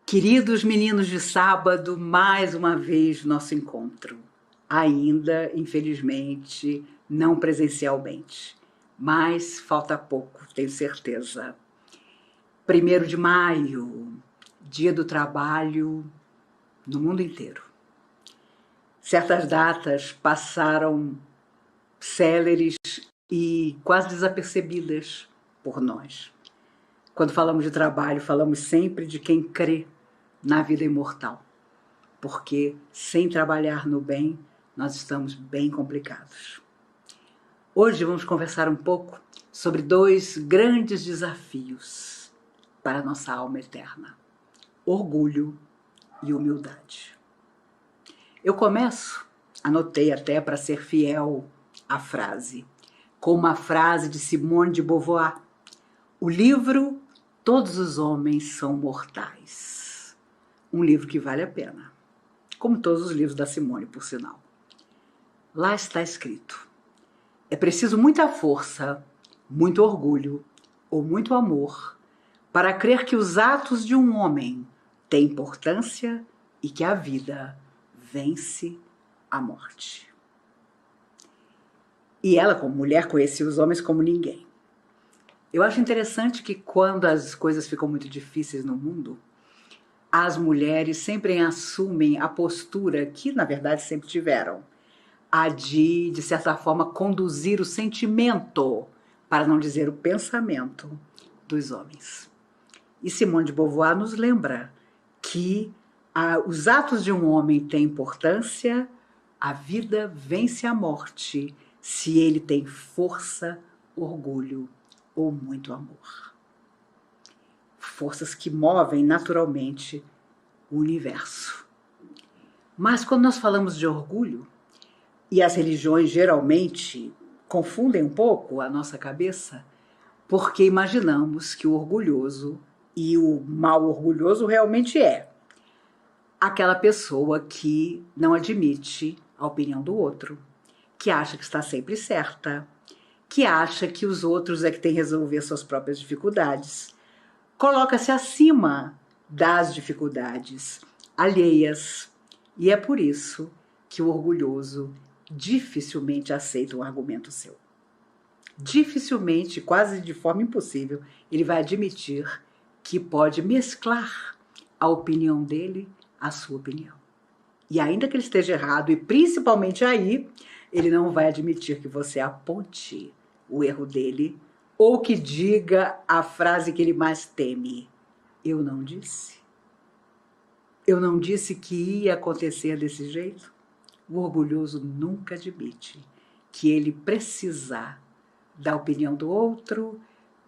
Queridos meninos de sábado, mais uma vez nosso encontro. Ainda, infelizmente, não presencialmente, mas falta pouco, tenho certeza. 1º de maio, Dia do Trabalho no mundo inteiro. Certas datas passaram céleres e quase desapercebidas por nós. Quando falamos de trabalho, falamos sempre de quem crê na vida imortal, porque sem trabalhar no bem, nós estamos bem complicados. Hoje vamos conversar um pouco sobre 2 grandes desafios para a nossa alma eterna: orgulho e humildade. Eu começo, anotei até para ser fiel à frase, com uma frase de Simone de Beauvoir. O livro Todos os Homens São Mortais. Um livro que vale a pena, como todos os livros da Simone, por sinal. Lá está escrito: é preciso muita força, muito orgulho ou muito amor para crer que os atos de um homem têm importância e que a vida vence a morte. E ela, como mulher, conhecia os homens como ninguém. Eu acho interessante que quando as coisas ficam muito difíceis no mundo, as mulheres sempre assumem a postura que, na verdade, sempre tiveram, a de certa forma, conduzir o sentimento, para não dizer o pensamento, dos homens. E Simone de Beauvoir nos lembra que os atos de um homem têm importância, a vida vence a morte se ele tem força, orgulho ou muito amor. Forças que movem naturalmente o universo. Mas quando nós falamos de orgulho, e as religiões geralmente confundem um pouco a nossa cabeça, porque imaginamos que o orgulhoso, e o mal orgulhoso realmente é aquela pessoa que não admite a opinião do outro, que acha que está sempre certa, que acha que os outros é que têm que resolver suas próprias dificuldades, coloca-se acima das dificuldades alheias, e é por isso que o orgulhoso dificilmente aceita um argumento seu. Dificilmente, quase de forma impossível, ele vai admitir que pode mesclar a opinião dele à sua opinião. E ainda que ele esteja errado, e principalmente aí, ele não vai admitir que você aponte o erro dele ou que diga a frase que ele mais teme: eu não disse. Eu não disse que ia acontecer desse jeito. O orgulhoso nunca admite que ele precisar da opinião do outro,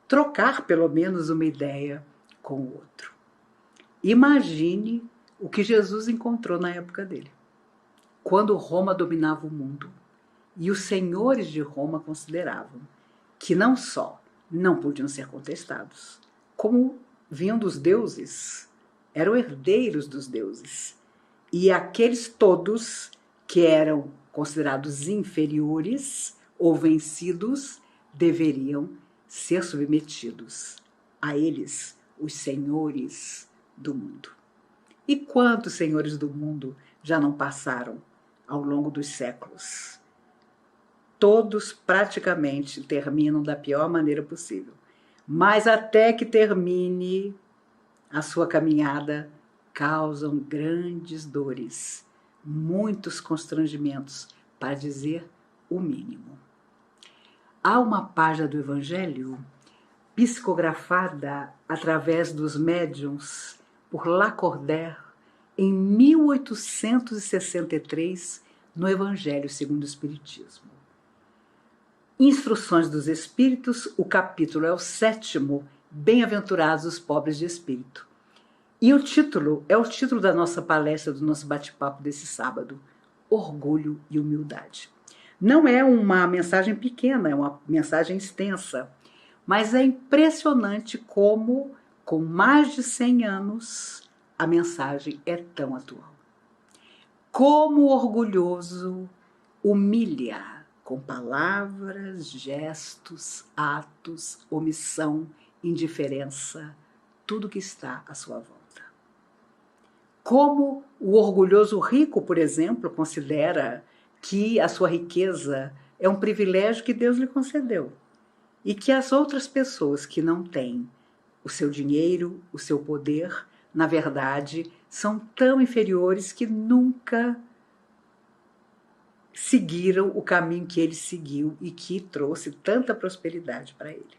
trocar pelo menos uma ideia com o outro. Imagine o que Jesus encontrou na época dele, quando Roma dominava o mundo e os senhores de Roma consideravam que não só não podiam ser contestados, como vinham dos deuses, eram herdeiros dos deuses. E aqueles todos que eram considerados inferiores ou vencidos deveriam ser submetidos a eles, os senhores do mundo. E quantos senhores do mundo já não passaram ao longo dos séculos? Todos praticamente terminam da pior maneira possível. Mas até que termine a sua caminhada, causam grandes dores, muitos constrangimentos, para dizer o mínimo. Há uma página do Evangelho psicografada através dos médiuns por Lacordaire em 1863 no Evangelho segundo o Espiritismo. Instruções dos Espíritos, o capítulo é o 7º, Bem-aventurados os pobres de espírito. E o título é o título da nossa palestra, do nosso bate-papo desse sábado: Orgulho e Humildade. Não é uma mensagem pequena, é uma mensagem extensa, mas é impressionante como, com mais de 100 anos, a mensagem é tão atual. Como o orgulhoso humilha com palavras, gestos, atos, omissão, indiferença, tudo que está à sua volta. Como o orgulhoso rico, por exemplo, considera que a sua riqueza é um privilégio que Deus lhe concedeu e que as outras pessoas que não têm o seu dinheiro, o seu poder, na verdade, são tão inferiores que nunca seguiram o caminho que ele seguiu e que trouxe tanta prosperidade para ele.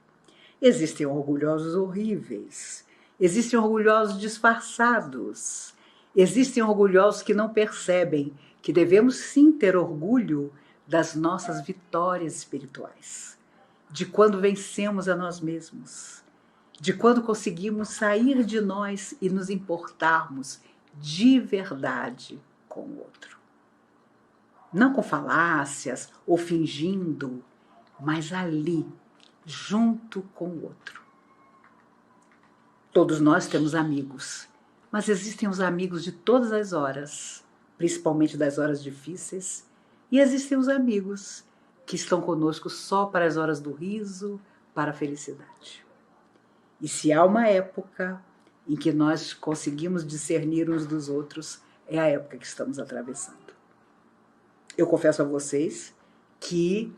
Existem orgulhosos horríveis, existem orgulhosos disfarçados, existem orgulhosos que não percebem que devemos sim ter orgulho das nossas vitórias espirituais, de quando vencemos a nós mesmos, de quando conseguimos sair de nós e nos importarmos de verdade com o outro. Não com falácias ou fingindo, mas ali, junto com o outro. Todos nós temos amigos, mas existem os amigos de todas as horas, principalmente das horas difíceis, e existem os amigos que estão conosco só para as horas do riso, para a felicidade. E se há uma época em que nós conseguimos discernir uns dos outros, é a época que estamos atravessando. Eu confesso a vocês que,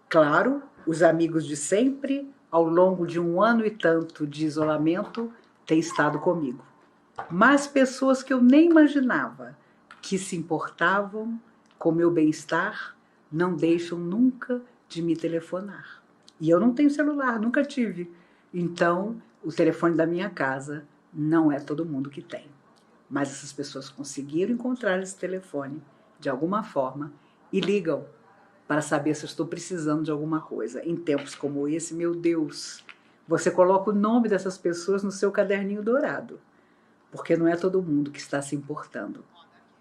claro, os amigos de sempre, ao longo de 1 ano e tanto de isolamento, têm estado comigo. Mas pessoas que eu nem imaginava que se importavam com o meu bem-estar não deixam nunca de me telefonar. E eu não tenho celular, nunca tive. Então, o telefone da minha casa não é todo mundo que tem. Mas essas pessoas conseguiram encontrar esse telefone de alguma forma e ligam para saber se eu estou precisando de alguma coisa. Em tempos como esse, meu Deus, você coloca o nome dessas pessoas no seu caderninho dourado, porque não é todo mundo que está se importando,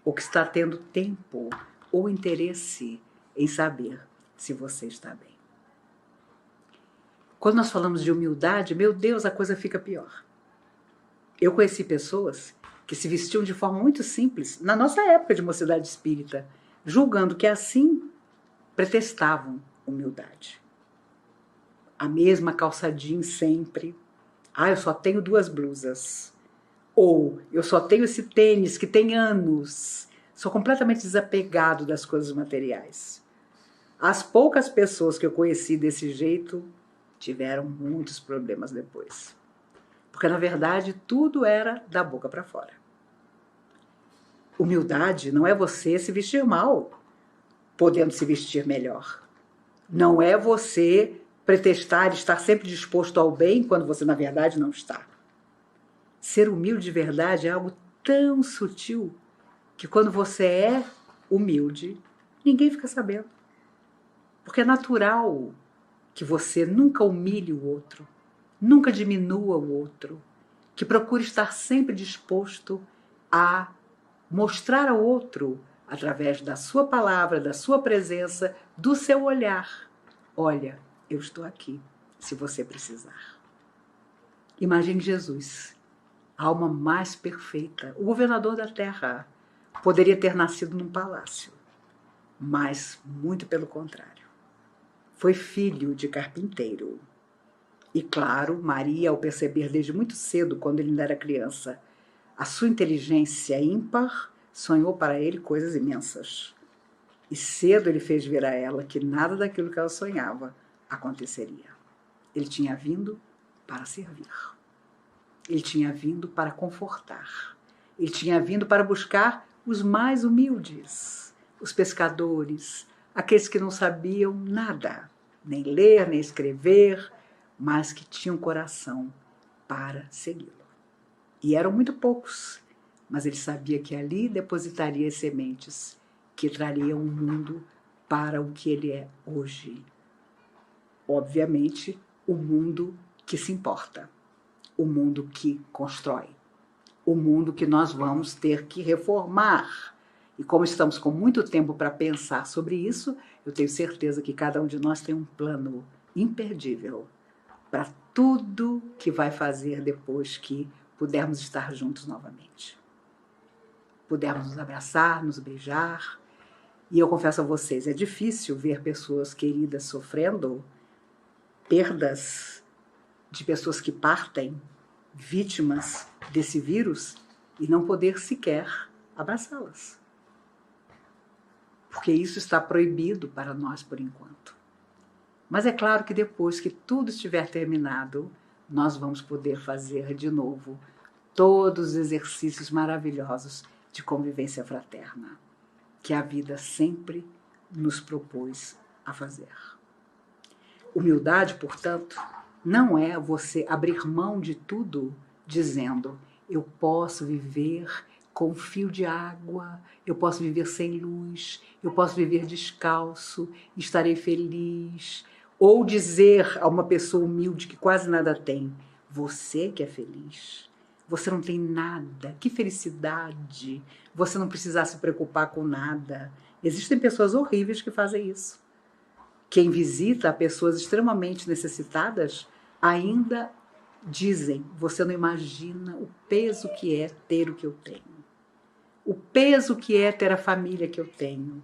ou que está tendo tempo ou interesse em saber se você está bem. Quando nós falamos de humildade, meu Deus, a coisa fica pior. Eu conheci pessoas que se vestiam de forma muito simples, na nossa época de mocidade espírita, julgando que assim pretextavam humildade. A mesma calça jeans sempre. Eu só tenho 2 blusas. Ou eu só tenho esse tênis que tem anos. Sou completamente desapegado das coisas materiais. As poucas pessoas que eu conheci desse jeito tiveram muitos problemas depois. Porque, na verdade, tudo era da boca para fora. Humildade não é você se vestir mal, podendo se vestir melhor. Não é você pretextar estar sempre disposto ao bem quando você, na verdade, não está. Ser humilde de verdade é algo tão sutil que quando você é humilde, ninguém fica sabendo. Porque é natural que você nunca humilhe o outro, nunca diminua o outro, que procure estar sempre disposto a mostrar ao outro, através da sua palavra, da sua presença, do seu olhar. Olha, eu estou aqui, se você precisar. Imagine Jesus, a alma mais perfeita, o governador da terra. Poderia ter nascido num palácio, mas muito pelo contrário. Foi filho de carpinteiro. E claro, Maria, ao perceber desde muito cedo, quando ele ainda era criança, a sua inteligência ímpar, sonhou para ele coisas imensas. E cedo ele fez ver a ela que nada daquilo que ela sonhava aconteceria. Ele tinha vindo para servir. Ele tinha vindo para confortar. Ele tinha vindo para buscar os mais humildes, os pescadores, aqueles que não sabiam nada, nem ler, nem escrever, mas que tinham coração para segui-lo. E eram muito poucos, mas ele sabia que ali depositaria as sementes que trariam o mundo para o que ele é hoje. Obviamente, o mundo que se importa, o mundo que constrói, o mundo que nós vamos ter que reformar. E como estamos com muito tempo para pensar sobre isso, eu tenho certeza que cada um de nós tem um plano imperdível para tudo que vai fazer depois que pudermos estar juntos novamente. Pudermos nos abraçar, nos beijar. E eu confesso a vocês, é difícil ver pessoas queridas sofrendo perdas de pessoas que partem, vítimas desse vírus, e não poder sequer abraçá-las. Porque isso está proibido para nós por enquanto. Mas é claro que depois que tudo estiver terminado, nós vamos poder fazer de novo todos os exercícios maravilhosos de convivência fraterna, que a vida sempre nos propôs a fazer. Humildade, portanto, não é você abrir mão de tudo dizendo: eu posso viver com um fio de água, eu posso viver sem luz, eu posso viver descalço, estarei feliz. Ou dizer a uma pessoa humilde que quase nada tem: você que é feliz, você não tem nada, que felicidade, você não precisa se preocupar com nada. Existem pessoas horríveis que fazem isso. Quem visita pessoas extremamente necessitadas ainda dizem: você não imagina o peso que é ter o que eu tenho, o peso que é ter a família que eu tenho.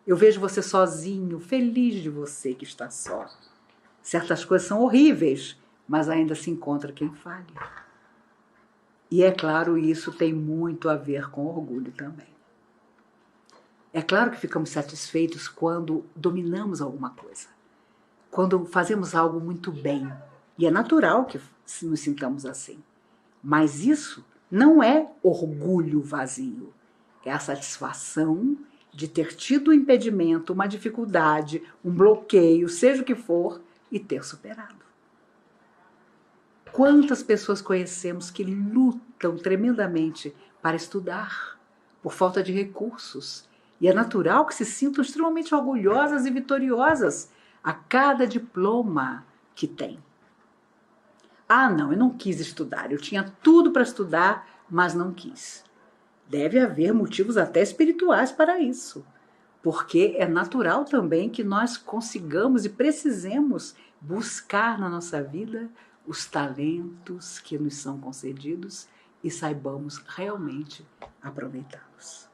Eu vejo você sozinho, feliz de você que está só. Certas coisas são horríveis, mas ainda se encontra quem fale. E é claro, isso tem muito a ver com orgulho também. É claro que ficamos satisfeitos quando dominamos alguma coisa, quando fazemos algo muito bem. E é natural que nos sintamos assim. Mas isso não é orgulho vazio. É a satisfação de ter tido um impedimento, uma dificuldade, um bloqueio, seja o que for, e ter superado. Quantas pessoas conhecemos que lutam tremendamente para estudar, por falta de recursos? E é natural que se sintam extremamente orgulhosas e vitoriosas a cada diploma que têm. Ah, não, eu não quis estudar, eu tinha tudo para estudar, mas não quis. Deve haver motivos até espirituais para isso, porque é natural também que nós consigamos e precisemos buscar na nossa vida os talentos que nos são concedidos e saibamos realmente aproveitá-los.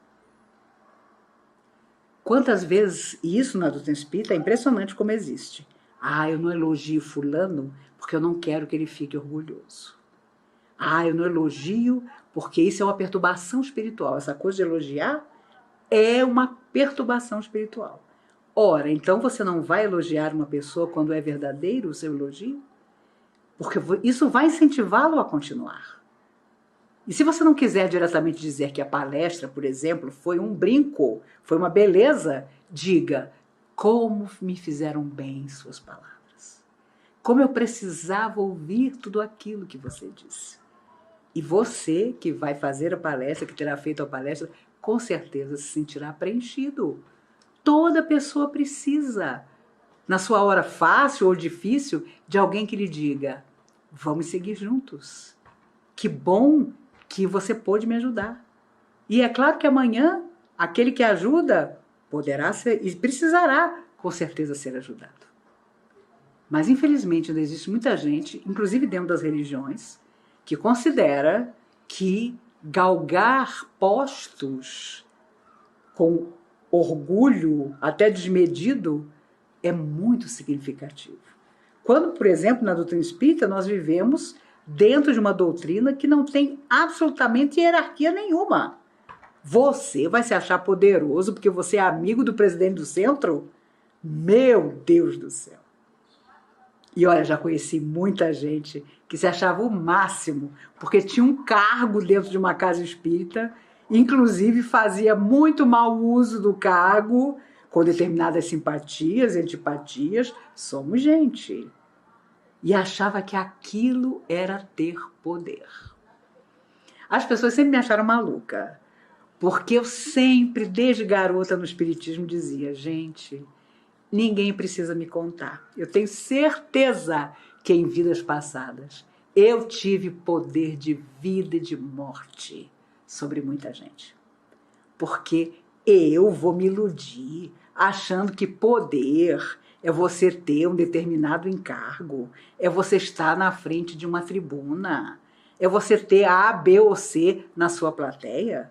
Quantas vezes, e isso na doutrina espírita é impressionante como existe. Ah, eu não elogio fulano porque eu não quero que ele fique orgulhoso. Ah, eu não elogio porque isso é uma perturbação espiritual. Essa coisa de elogiar é uma perturbação espiritual. Ora, então você não vai elogiar uma pessoa quando é verdadeiro o seu elogio? Porque isso vai incentivá-lo a continuar. E se você não quiser diretamente dizer que a palestra, por exemplo, foi um brinco, foi uma beleza, diga: como me fizeram bem suas palavras. Como eu precisava ouvir tudo aquilo que você disse. E você que vai fazer a palestra, que terá feito a palestra, com certeza se sentirá preenchido. Toda pessoa precisa, na sua hora fácil ou difícil, de alguém que lhe diga: vamos seguir juntos. Que bom que você pôde me ajudar. E é claro que amanhã, aquele que ajuda poderá ser e precisará, com certeza, ser ajudado. Mas, infelizmente, ainda existe muita gente, inclusive dentro das religiões, que considera que galgar postos com orgulho, até desmedido, é muito significativo. Quando, por exemplo, na doutrina espírita, nós vivemos dentro de uma doutrina que não tem absolutamente hierarquia nenhuma. Você vai se achar poderoso porque você é amigo do presidente do centro? Meu Deus do céu! E olha, já conheci muita gente que se achava o máximo, porque tinha um cargo dentro de uma casa espírita, inclusive fazia muito mau uso do cargo, com determinadas simpatias e antipatias. Somos gente. E achava que aquilo era ter poder. As pessoas sempre me acharam maluca, porque eu sempre, desde garota no espiritismo, dizia: gente, ninguém precisa me contar. Eu tenho certeza que em vidas passadas eu tive poder de vida e de morte sobre muita gente. Porque eu vou me iludir achando que poder é você ter um determinado encargo, é você estar na frente de uma tribuna, é você ter A, B ou C na sua plateia.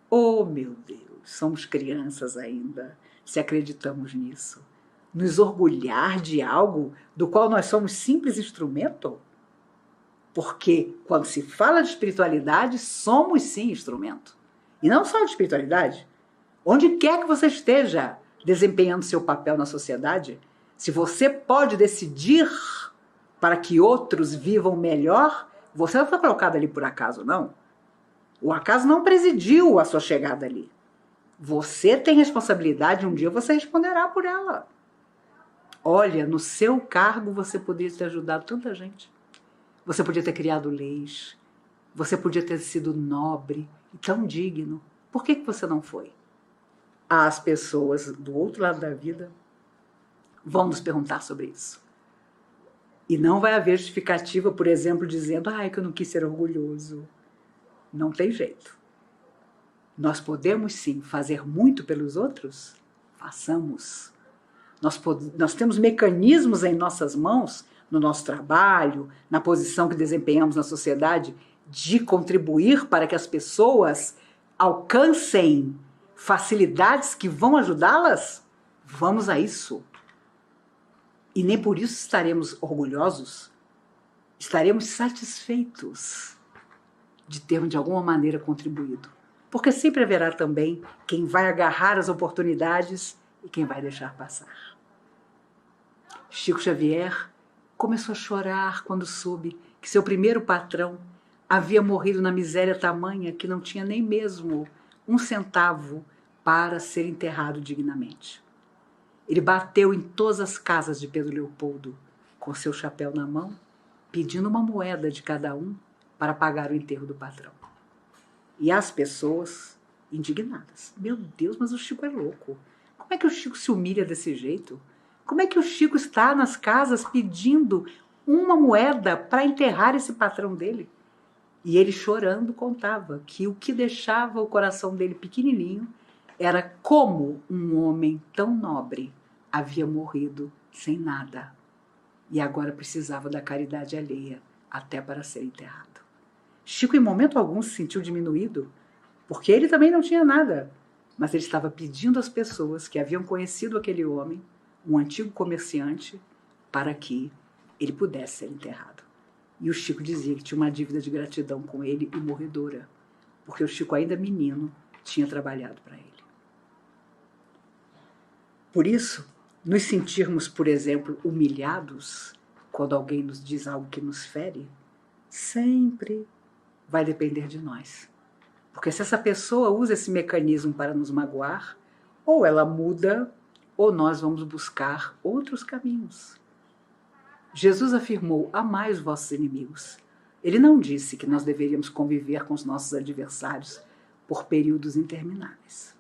Oh, meu Deus, somos crianças ainda, se acreditamos nisso. Nos orgulhar de algo do qual nós somos simples instrumento? Porque quando se fala de espiritualidade, somos sim instrumento. E não só de espiritualidade. Onde quer que você esteja desempenhando seu papel na sociedade, se você pode decidir para que outros vivam melhor, você não foi colocado ali por acaso, não. O acaso não presidiu a sua chegada ali. Você tem responsabilidade, um dia você responderá por ela. Olha, no seu cargo você poderia ter ajudado tanta gente. Você podia ter criado leis. Você podia ter sido nobre e tão digno. Por que você não foi? As pessoas do outro lado da vida vão nos perguntar sobre isso. E não vai haver justificativa, por exemplo, dizendo que eu não quis ser orgulhoso. Não tem jeito. Nós podemos sim fazer muito pelos outros? Façamos. Nós temos mecanismos em nossas mãos, no nosso trabalho, na posição que desempenhamos na sociedade, de contribuir para que as pessoas alcancem facilidades que vão ajudá-las? Vamos a isso. E nem por isso estaremos orgulhosos, estaremos satisfeitos de termos de alguma maneira contribuído. Porque sempre haverá também quem vai agarrar as oportunidades e quem vai deixar passar. Chico Xavier começou a chorar quando soube que seu primeiro patrão havia morrido na miséria tamanha que não tinha nem mesmo um centavo para ser enterrado dignamente. Ele bateu em todas as casas de Pedro Leopoldo, com seu chapéu na mão, pedindo uma moeda de cada um para pagar o enterro do patrão. E as pessoas indignadas. Meu Deus, mas o Chico é louco. Como é que o Chico se humilha desse jeito? Como é que o Chico está nas casas pedindo uma moeda para enterrar esse patrão dele? E ele chorando contava que o que deixava o coração dele pequenininho era como um homem tão nobre havia morrido sem nada e agora precisava da caridade alheia até para ser enterrado. Chico em momento algum se sentiu diminuído, porque ele também não tinha nada, mas ele estava pedindo às pessoas que haviam conhecido aquele homem, um antigo comerciante, para que ele pudesse ser enterrado. E o Chico dizia que tinha uma dívida de gratidão com ele e morredora, porque o Chico, ainda menino, tinha trabalhado para ele. Por isso, nos sentirmos, por exemplo, humilhados quando alguém nos diz algo que nos fere, sempre vai depender de nós. Porque se essa pessoa usa esse mecanismo para nos magoar, ou ela muda, ou nós vamos buscar outros caminhos. Jesus afirmou: amai os vossos inimigos. Ele não disse que nós deveríamos conviver com os nossos adversários por períodos intermináveis.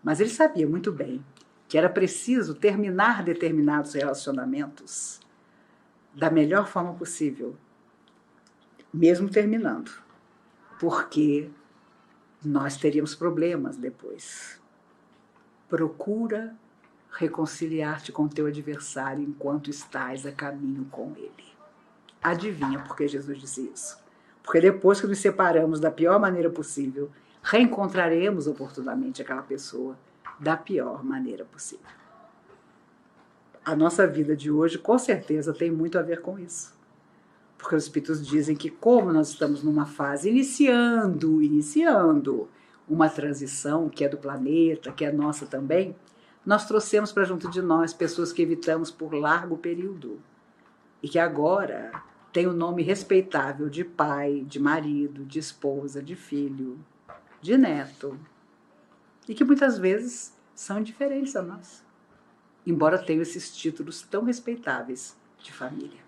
Mas ele sabia muito bem que era preciso terminar determinados relacionamentos da melhor forma possível, mesmo terminando, porque nós teríamos problemas depois. Procura reconciliar-te com teu adversário enquanto estás a caminho com ele. Adivinha por que Jesus disse isso? Porque depois que nos separamos da pior maneira possível, reencontraremos oportunamente aquela pessoa da pior maneira possível. A nossa vida de hoje, com certeza, tem muito a ver com isso. Porque os espíritos dizem que, como nós estamos numa fase iniciando uma transição que é do planeta, que é nossa também, nós trouxemos para junto de nós pessoas que evitamos por largo período e que agora têm o nome respeitável de pai, de marido, de esposa, de filho, de neto, e que muitas vezes são indiferentes a nós, embora tenham esses títulos tão respeitáveis de família.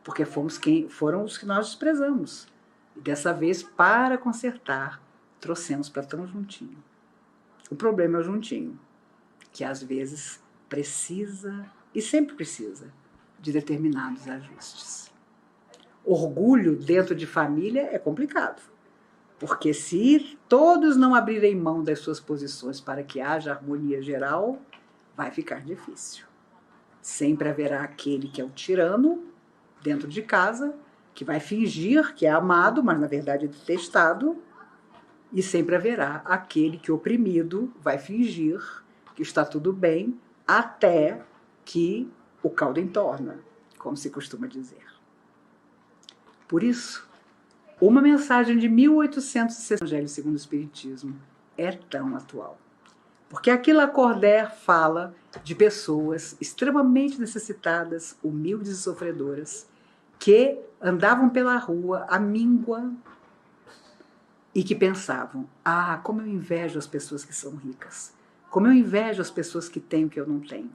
Porque foram os que nós desprezamos. E dessa vez, para consertar, trouxemos para tão juntinho. O problema é o juntinho, que às vezes precisa, e sempre precisa, de determinados ajustes. Orgulho dentro de família é complicado, porque se todos não abrirem mão das suas posições para que haja harmonia geral, vai ficar difícil. Sempre haverá aquele que é o tirano dentro de casa, que vai fingir que é amado, mas na verdade é detestado, e sempre haverá aquele que, oprimido, vai fingir que está tudo bem, até que o caldo entorna, como se costuma dizer. Por isso, uma mensagem de 1860, Evangelho segundo o Espiritismo, é tão atual. Porque aqui Lacordaire fala de pessoas extremamente necessitadas, humildes e sofredoras, que andavam pela rua à míngua e que pensavam: ah, como eu invejo as pessoas que são ricas, como eu invejo as pessoas que têm o que eu não tenho.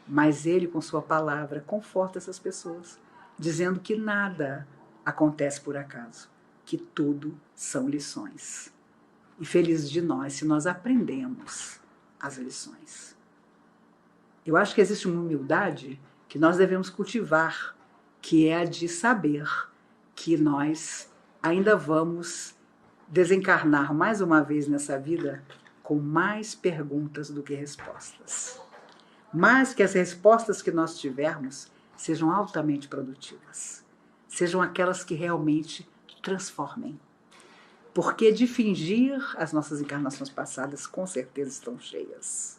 Mas ele, com sua palavra, conforta essas pessoas, dizendo que nada acontece por acaso, que tudo são lições. E feliz de nós se nós aprendemos as lições. Eu acho que existe uma humildade que nós devemos cultivar, que é a de saber que nós ainda vamos desencarnar mais uma vez nessa vida com mais perguntas do que respostas. Mas que as respostas que nós tivermos sejam altamente produtivas, sejam aquelas que realmente transformem. Porque de fingir, as nossas encarnações passadas com certeza estão cheias.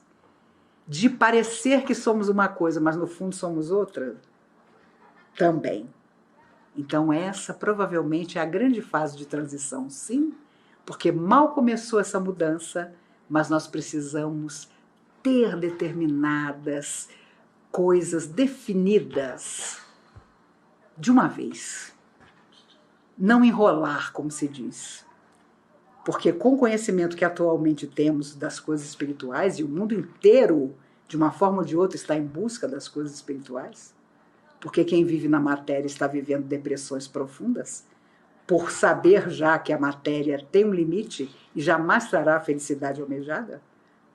De parecer que somos uma coisa, mas no fundo somos outra, também. Então essa provavelmente é a grande fase de transição, sim, porque mal começou essa mudança, mas nós precisamos ter determinadas coisas definidas de uma vez. Não enrolar, como se diz. Porque com o conhecimento que atualmente temos das coisas espirituais, e o mundo inteiro, de uma forma ou de outra, está em busca das coisas espirituais, porque quem vive na matéria está vivendo depressões profundas, por saber já que a matéria tem um limite e jamais trará a felicidade almejada.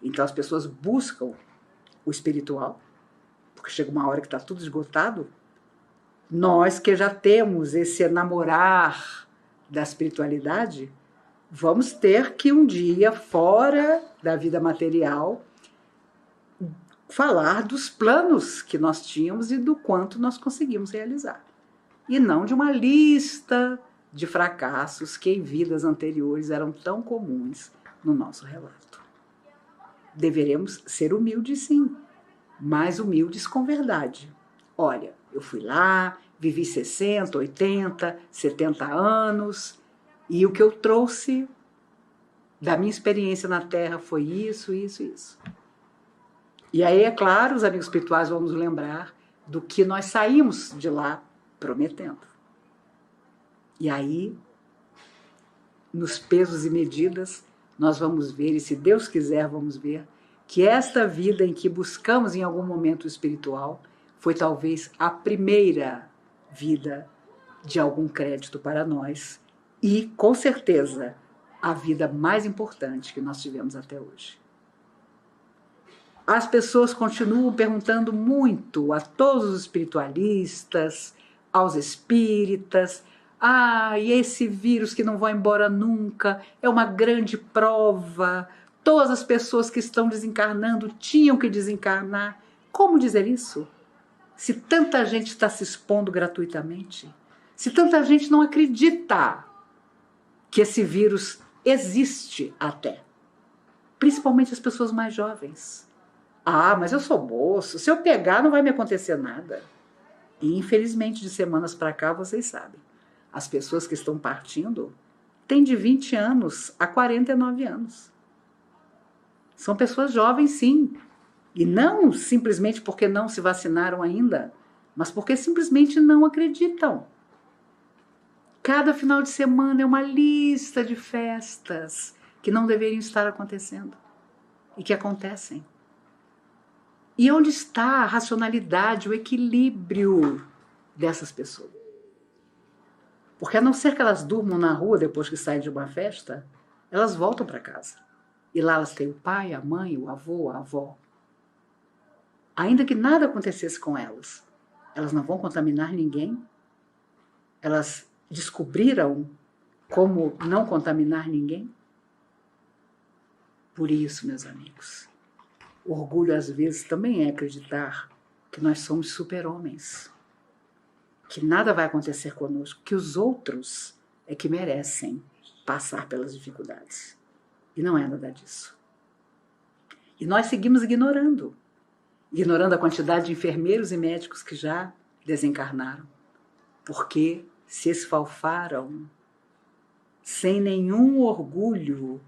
Então as pessoas buscam o espiritual, porque chega uma hora que está tudo esgotado. Nós que já temos esse enamorar da espiritualidade, vamos ter que um dia, fora da vida material, falar dos planos que nós tínhamos e do quanto nós conseguimos realizar. E não de uma lista de fracassos que em vidas anteriores eram tão comuns no nosso relato. Deveremos ser humildes, sim, mas humildes com verdade. Olha, eu fui lá, vivi 60, 80, 70 anos, e o que eu trouxe da minha experiência na Terra foi isso, isso, isso. E aí, é claro, os amigos espirituais vão nos lembrar do que nós saímos de lá prometendo. E aí, nos pesos e medidas, nós vamos ver, e se Deus quiser, vamos ver, que esta vida em que buscamos em algum momento o espiritual foi talvez a primeira vida de algum crédito para nós e, com certeza, a vida mais importante que nós tivemos até hoje. As pessoas continuam perguntando muito a todos os espiritualistas, aos espíritas: ah, e esse vírus que não vai embora nunca, é uma grande prova, todas as pessoas que estão desencarnando tinham que desencarnar. Como dizer isso? Se tanta gente está se expondo gratuitamente, se tanta gente não acredita que esse vírus existe até, principalmente as pessoas mais jovens. Ah, mas eu sou moço, se eu pegar não vai me acontecer nada. E infelizmente de semanas para cá, vocês sabem, as pessoas que estão partindo têm de 20 anos a 49 anos. São pessoas jovens, sim. E não simplesmente porque não se vacinaram ainda, mas porque simplesmente não acreditam. Cada final de semana é uma lista de festas que não deveriam estar acontecendo e que acontecem. E onde está a racionalidade, o equilíbrio dessas pessoas? Porque a não ser que elas durmam na rua depois que saem de uma festa, elas voltam para casa. E lá elas têm o pai, a mãe, o avô, a avó. Ainda que nada acontecesse com elas, elas não vão contaminar ninguém. Elas descobriram como não contaminar ninguém. Por isso, meus amigos, orgulho às vezes também é acreditar que nós somos super-homens, que nada vai acontecer conosco, que os outros é que merecem passar pelas dificuldades. E não é nada disso. E nós seguimos ignorando a quantidade de enfermeiros e médicos que já desencarnaram, porque se esfalfaram sem nenhum orgulho,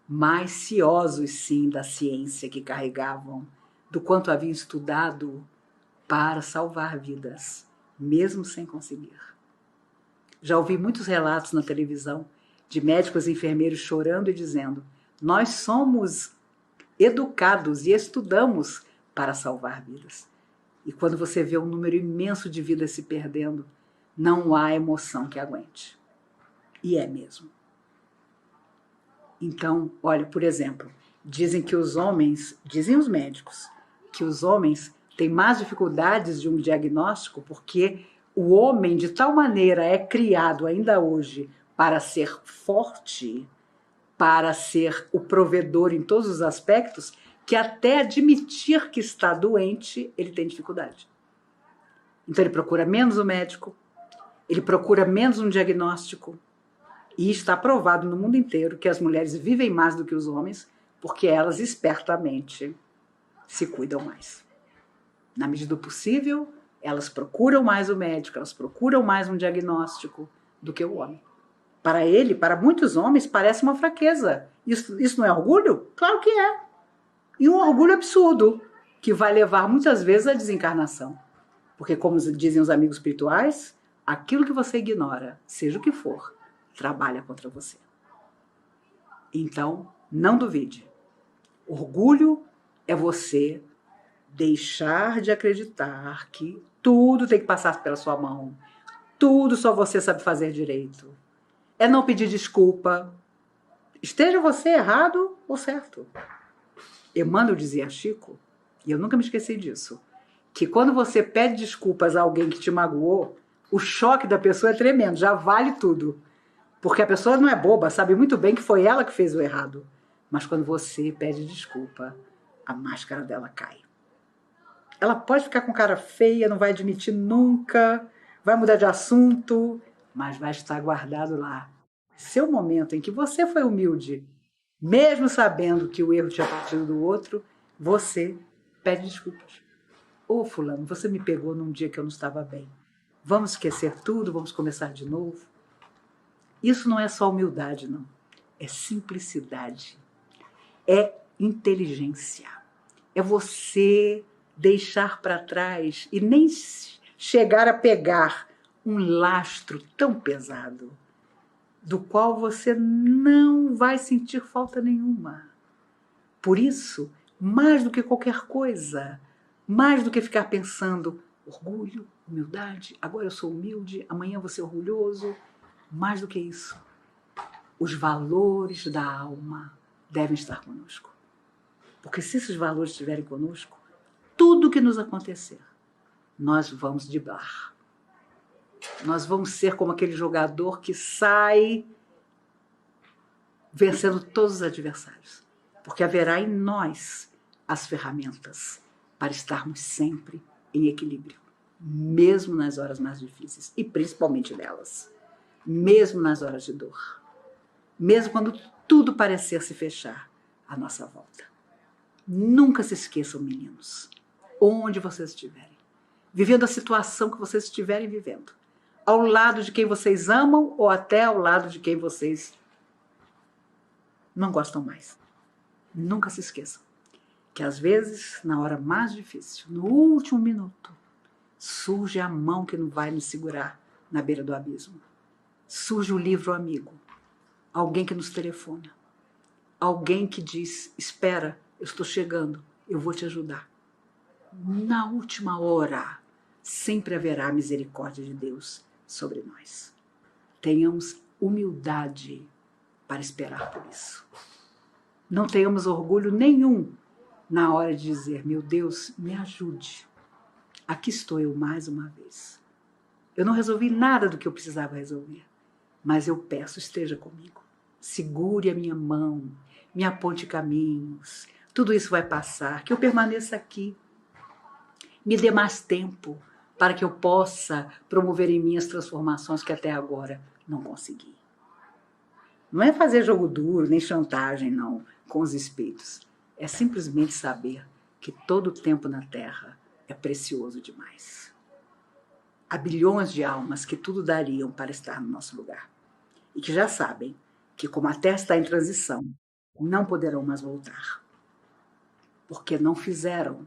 mais ciosos sim da ciência que carregavam, do quanto haviam estudado para salvar vidas, mesmo sem conseguir. Já ouvi muitos relatos na televisão de médicos e enfermeiros chorando e dizendo: nós somos educados e estudamos para salvar vidas. E quando você vê um número imenso de vidas se perdendo, não há emoção que aguente. E é mesmo. Então, olha, por exemplo, dizem os médicos, que os homens têm mais dificuldades de um diagnóstico porque o homem, de tal maneira, é criado ainda hoje para ser forte, para ser o provedor em todos os aspectos, que até admitir que está doente, ele tem dificuldade. Então ele procura menos o médico, ele procura menos um diagnóstico, e está provado no mundo inteiro que as mulheres vivem mais do que os homens, porque elas espertamente se cuidam mais. Na medida do possível, elas procuram mais o médico, elas procuram mais um diagnóstico do que o homem. Para muitos homens, parece uma fraqueza. Isso não é orgulho? Claro que é. E um orgulho absurdo, que vai levar muitas vezes à desencarnação. Porque, como dizem os amigos espirituais, aquilo que você ignora, seja o que for, trabalha contra você. Então, não duvide. Orgulho é você deixar de acreditar que tudo tem que passar pela sua mão, tudo só você sabe fazer direito. É não pedir desculpa, esteja você errado ou certo. Emmanuel dizia a Chico, e eu nunca me esqueci disso, que quando você pede desculpas a alguém que te magoou, o choque da pessoa é tremendo, já vale tudo. Porque a pessoa não é boba, sabe muito bem que foi ela que fez o errado. Mas quando você pede desculpa, a máscara dela cai. Ela pode ficar com cara feia, não vai admitir nunca, vai mudar de assunto, mas vai estar guardado lá. Seu momento em que você foi humilde, mesmo sabendo que o erro tinha partido do outro, você pede desculpas. Ô fulano, você me pegou num dia que eu não estava bem. Vamos esquecer tudo, vamos começar de novo. Isso não é só humildade, não. É simplicidade. É inteligência. É você deixar para trás e nem chegar a pegar um lastro tão pesado, do qual você não vai sentir falta nenhuma. Por isso, mais do que qualquer coisa, mais do que ficar pensando orgulho, humildade, agora eu sou humilde, amanhã eu vou ser orgulhoso, mais do que isso, os valores da alma devem estar conosco. Porque se esses valores estiverem conosco, tudo que nos acontecer, nós vamos driblar. Nós vamos ser como aquele jogador que sai vencendo todos os adversários. Porque haverá em nós as ferramentas para estarmos sempre em equilíbrio, mesmo nas horas mais difíceis, e principalmente nelas. Mesmo nas horas de dor, mesmo quando tudo parecer se fechar à nossa volta. Nunca se esqueçam, meninos, onde vocês estiverem, vivendo a situação que vocês estiverem vivendo, ao lado de quem vocês amam ou até ao lado de quem vocês não gostam mais. Nunca se esqueçam que às vezes, na hora mais difícil, no último minuto, surge a mão que não vai nos segurar na beira do abismo. Surge o livro amigo, alguém que nos telefona, alguém que diz: espera, eu estou chegando, eu vou te ajudar. Na última hora, sempre haverá a misericórdia de Deus sobre nós. Tenhamos humildade para esperar por isso. Não tenhamos orgulho nenhum na hora de dizer: meu Deus, me ajude. Aqui estou eu mais uma vez. Eu não resolvi nada do que eu precisava resolver. Mas eu peço, esteja comigo. Segure a minha mão, me aponte caminhos. Tudo isso vai passar, que eu permaneça aqui. Me dê mais tempo para que eu possa promover em mim as transformações que até agora não consegui. Não é fazer jogo duro, nem chantagem, não, com os espíritos. É simplesmente saber que todo o tempo na Terra é precioso demais. a bilhões de almas que tudo dariam para estar no nosso lugar. E que já sabem que, como a Terra está em transição, não poderão mais voltar. Porque não fizeram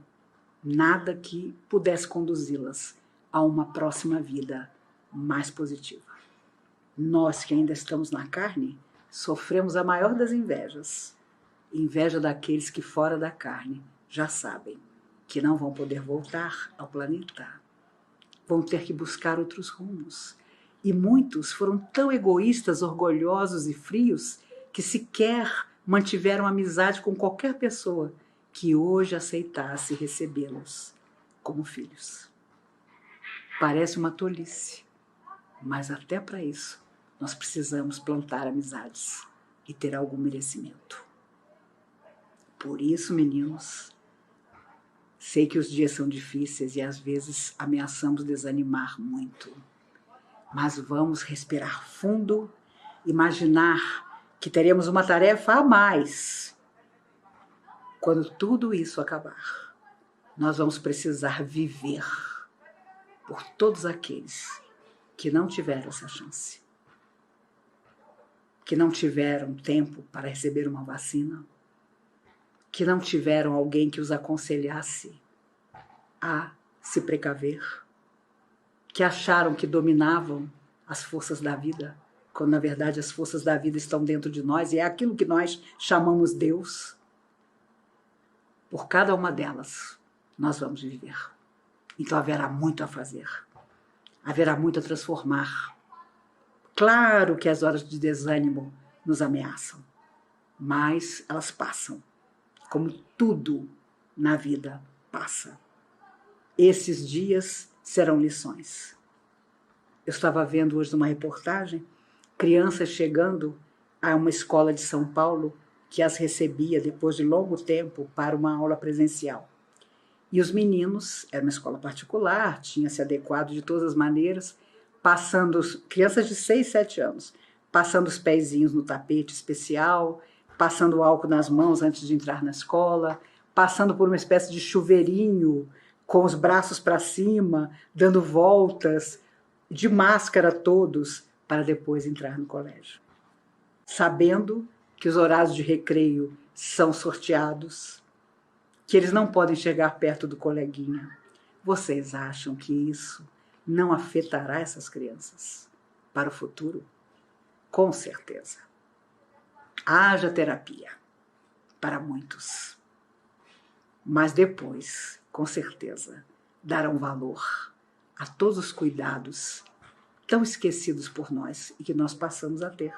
nada que pudesse conduzi-las a uma próxima vida mais positiva. Nós que ainda estamos na carne, sofremos a maior das invejas. Inveja daqueles que fora da carne já sabem que não vão poder voltar ao planeta. Vão ter que buscar outros rumos. E muitos foram tão egoístas, orgulhosos e frios que sequer mantiveram amizade com qualquer pessoa que hoje aceitasse recebê-los como filhos. Parece uma tolice, mas até para isso nós precisamos plantar amizades e ter algum merecimento. Por isso, meninos, sei que os dias são difíceis e às vezes ameaçamos desanimar muito, mas vamos respirar fundo, imaginar que teremos uma tarefa a mais. Quando tudo isso acabar, nós vamos precisar viver por todos aqueles que não tiveram essa chance, que não tiveram tempo para receber uma vacina, que não tiveram alguém que os aconselhasse a se precaver, que acharam que dominavam as forças da vida, quando na verdade as forças da vida estão dentro de nós e é aquilo que nós chamamos Deus. Por cada uma delas, nós vamos viver. Então haverá muito a fazer. Haverá muito a transformar. Claro que as horas de desânimo nos ameaçam, mas elas passam, como tudo na vida passa. Esses dias serão lições. Eu estava vendo hoje uma reportagem, crianças chegando a uma escola de São Paulo que as recebia depois de longo tempo para uma aula presencial. E os meninos, era uma escola particular, tinha se adequado de todas as maneiras, passando, crianças de 6, 7 anos, passando os pezinhos no tapete especial, passando álcool nas mãos antes de entrar na escola, passando por uma espécie de chuveirinho, com os braços para cima, dando voltas, de máscara todos, para depois entrar no colégio. Sabendo que os horários de recreio são sorteados, que eles não podem chegar perto do coleguinha. Vocês acham que isso não afetará essas crianças para o futuro? Com certeza. Haja terapia para muitos. Mas depois, com certeza, darão valor a todos os cuidados tão esquecidos por nós e que nós passamos a ter,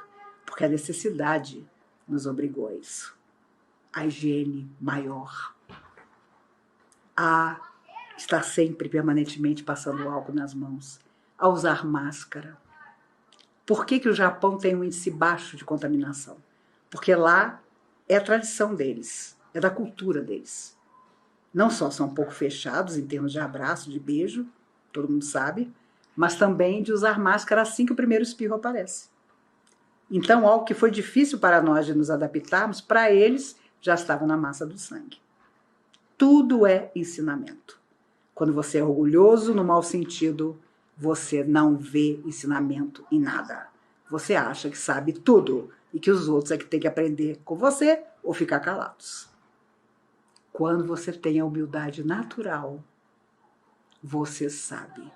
porque a necessidade nos obrigou a isso. A higiene maior, a estar sempre, permanentemente, passando álcool nas mãos, a usar máscara. Por que o Japão tem um índice baixo de contaminação? Porque lá é a tradição deles, é da cultura deles. Não só são um pouco fechados em termos de abraço, de beijo, todo mundo sabe, mas também de usar máscara assim que o primeiro espirro aparece. Então, algo que foi difícil para nós de nos adaptarmos, para eles já estava na massa do sangue. Tudo é ensinamento. Quando você é orgulhoso, no mau sentido, você não vê ensinamento em nada. Você acha que sabe tudo e que os outros é que tem que aprender com você ou ficar calados. Quando você tem a humildade natural, você sabe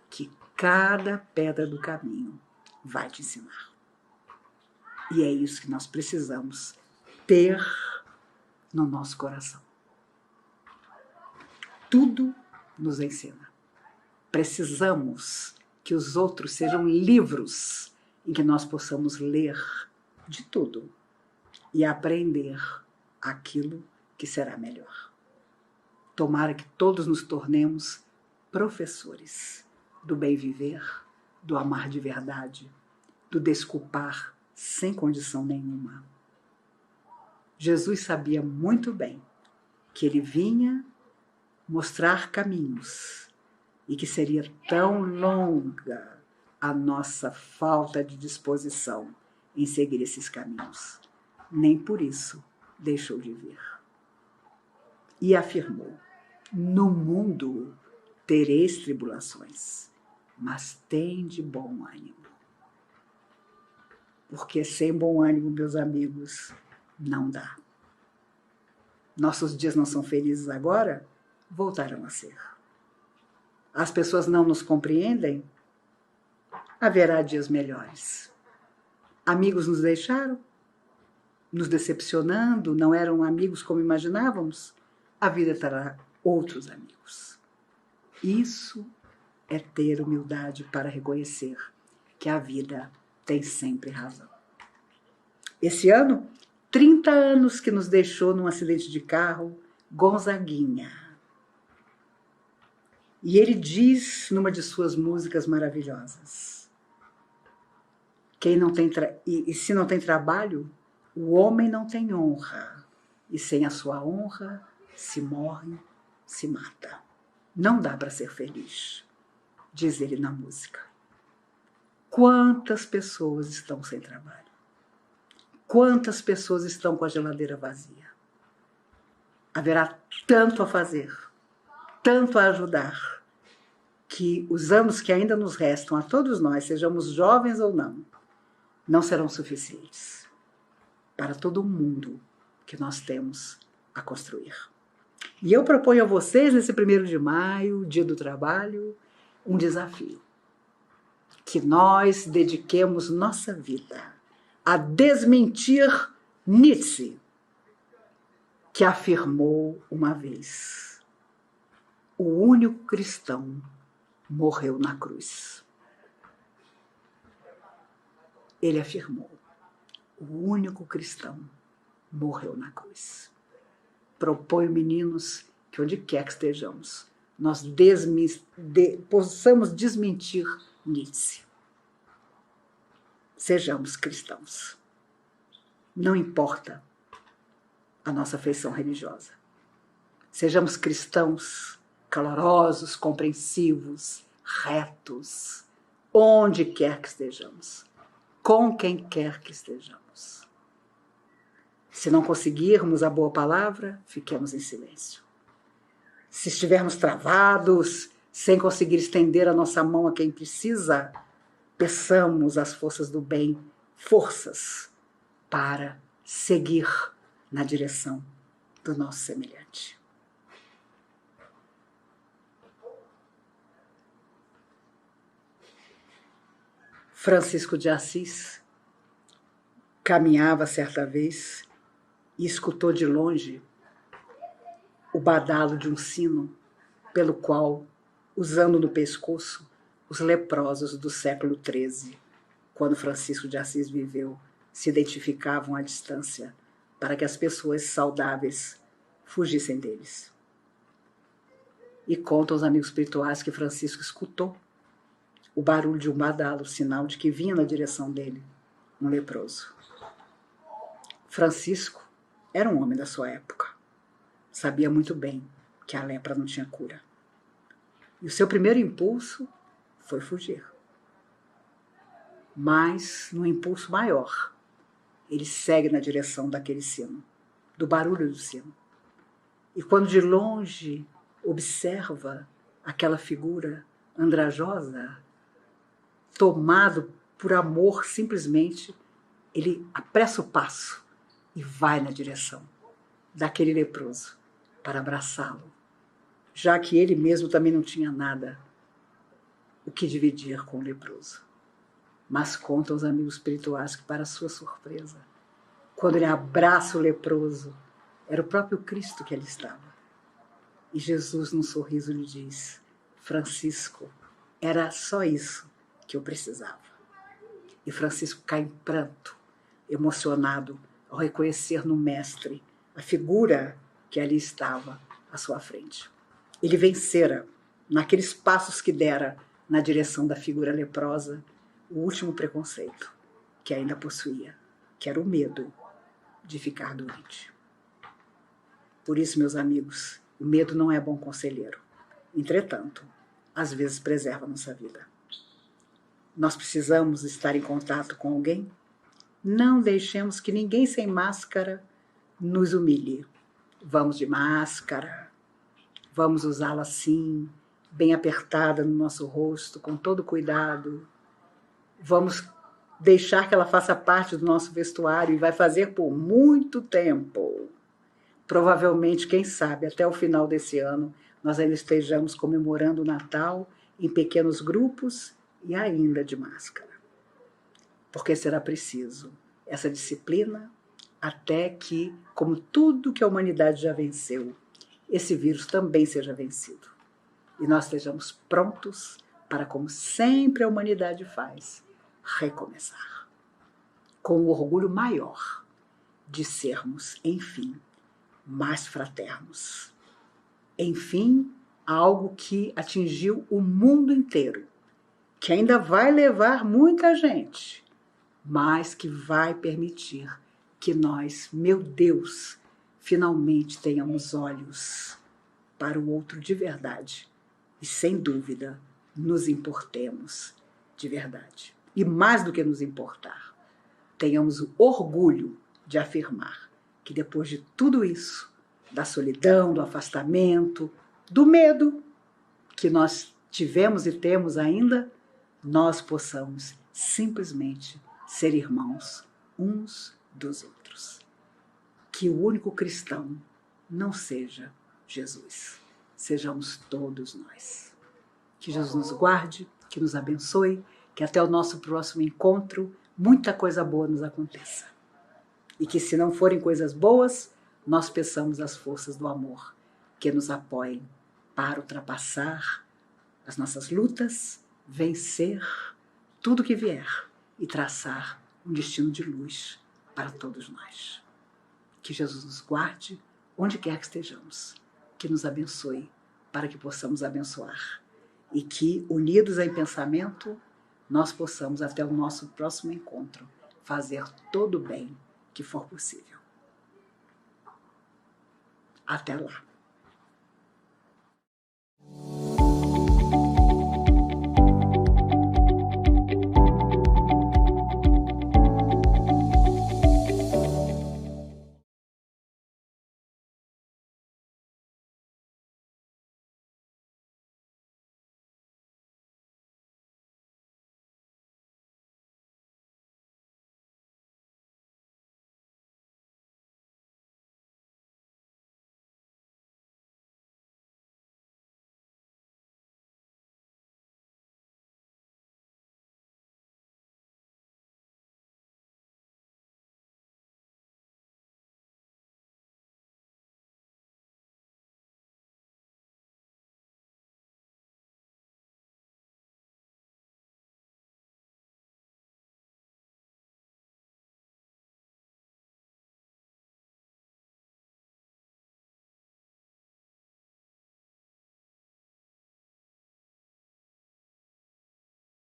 que cada pedra do caminho vai te ensinar. E é isso que nós precisamos ter no nosso coração. Tudo nos ensina. Precisamos que os outros sejam livros em que nós possamos ler de tudo e aprender aquilo que será melhor. Tomara que todos nos tornemos professores do bem viver, do amar de verdade, do desculpar sem condição nenhuma. Jesus sabia muito bem que ele vinha mostrar caminhos e que seria tão longa a nossa falta de disposição em seguir esses caminhos. Nem por isso deixou de vir. E afirmou: no mundo tereis tribulações, mas tem de bom ânimo. Porque sem bom ânimo, meus amigos, não dá. Nossos dias não são felizes agora, voltarão a ser. As pessoas não nos compreendem, haverá dias melhores. Amigos nos deixaram, nos decepcionando, não eram amigos como imaginávamos, a vida terá outros amigos. Isso é ter humildade para reconhecer que a vida tem sempre razão. Esse ano, 30 anos que nos deixou num acidente de carro, Gonzaguinha. E ele diz numa de suas músicas maravilhosas: se não tem trabalho, o homem não tem honra, e sem a sua honra se morre, se mata. Não dá para ser feliz, diz ele na música. Quantas pessoas estão sem trabalho? Quantas pessoas estão com a geladeira vazia? Haverá tanto a fazer, tanto a ajudar, que os anos que ainda nos restam a todos nós, sejamos jovens ou não serão suficientes para todo o mundo que nós temos a construir. E eu proponho a vocês, nesse 1º de maio, Dia do Trabalho, um desafio. Que nós dediquemos nossa vida a desmentir Nietzsche, que afirmou uma vez: o único cristão morreu na cruz. Ele afirmou: o único cristão morreu na cruz. Proponho, meninos, que onde quer que estejamos, nós possamos desmentir Nietzsche. Sejamos cristãos. Não importa a nossa feição religiosa. Sejamos cristãos calorosos, compreensivos, retos, onde quer que estejamos, com quem quer que estejamos. Se não conseguirmos a boa palavra, fiquemos em silêncio. Se estivermos travados, sem conseguir estender a nossa mão a quem precisa, peçamos às forças do bem forças para seguir na direção do nosso semelhante. Francisco de Assis caminhava certa vez e escutou de longe o badalo de um sino pelo qual, usando no pescoço, os leprosos do século XIII, quando Francisco de Assis viveu, se identificavam à distância para que as pessoas saudáveis fugissem deles. E contam os amigos espirituais que Francisco escutou o barulho de um badalo, sinal de que vinha na direção dele um leproso. Francisco era um homem da sua época. Sabia muito bem que a lepra não tinha cura. E o seu primeiro impulso foi fugir. Mas, num impulso maior, ele segue na direção daquele sino, do barulho do sino. E quando de longe observa aquela figura andrajosa, tomado por amor, simplesmente, ele apressa o passo e vai na direção daquele leproso para abraçá-lo, já que ele mesmo também não tinha nada o que dividir com o leproso. Mas contam os amigos espirituais que, para sua surpresa, quando ele abraça o leproso, era o próprio Cristo que ali estava. E Jesus, num sorriso, lhe diz: Francisco, era só isso que eu precisava. E Francisco cai em pranto, emocionado ao reconhecer no mestre a figura que ali estava à sua frente. Ele vencera, naqueles passos que dera na direção da figura leprosa, o último preconceito que ainda possuía, que era o medo de ficar doente. Por isso, meus amigos, o medo não é bom conselheiro. Entretanto, às vezes preserva a nossa vida. Nós precisamos estar em contato com alguém? Não deixemos que ninguém sem máscara nos humilhe. Vamos de máscara, vamos usá-la sim, bem apertada no nosso rosto, com todo cuidado. Vamos deixar que ela faça parte do nosso vestuário e vai fazer por muito tempo. Provavelmente, quem sabe, até o final desse ano, nós ainda estejamos comemorando o Natal em pequenos grupos e ainda de máscara. Porque será preciso essa disciplina até que, como tudo que a humanidade já venceu, esse vírus também seja vencido. E nós estejamos prontos para, como sempre a humanidade faz, recomeçar. Com o orgulho maior de sermos, enfim, mais fraternos. Enfim, algo que atingiu o mundo inteiro, que ainda vai levar muita gente, mas que vai permitir que nós, meu Deus, finalmente tenhamos olhos para o outro de verdade e, sem dúvida, nos importemos de verdade. E mais do que nos importar, tenhamos o orgulho de afirmar que depois de tudo isso, da solidão, do afastamento, do medo que nós tivemos e temos ainda, nós possamos simplesmente ser irmãos uns dos outros. Que o único cristão não seja Jesus, sejamos todos nós. Que Jesus nos guarde, que nos abençoe, que até o nosso próximo encontro muita coisa boa nos aconteça. E que, se não forem coisas boas, nós peçamos as forças do amor que nos apoiem para ultrapassar as nossas lutas, vencer tudo que vier e traçar um destino de luz para todos nós. Que Jesus nos guarde onde quer que estejamos, que nos abençoe para que possamos abençoar e que, unidos em pensamento, nós possamos, até o nosso próximo encontro, fazer todo o bem que for possível. Até lá.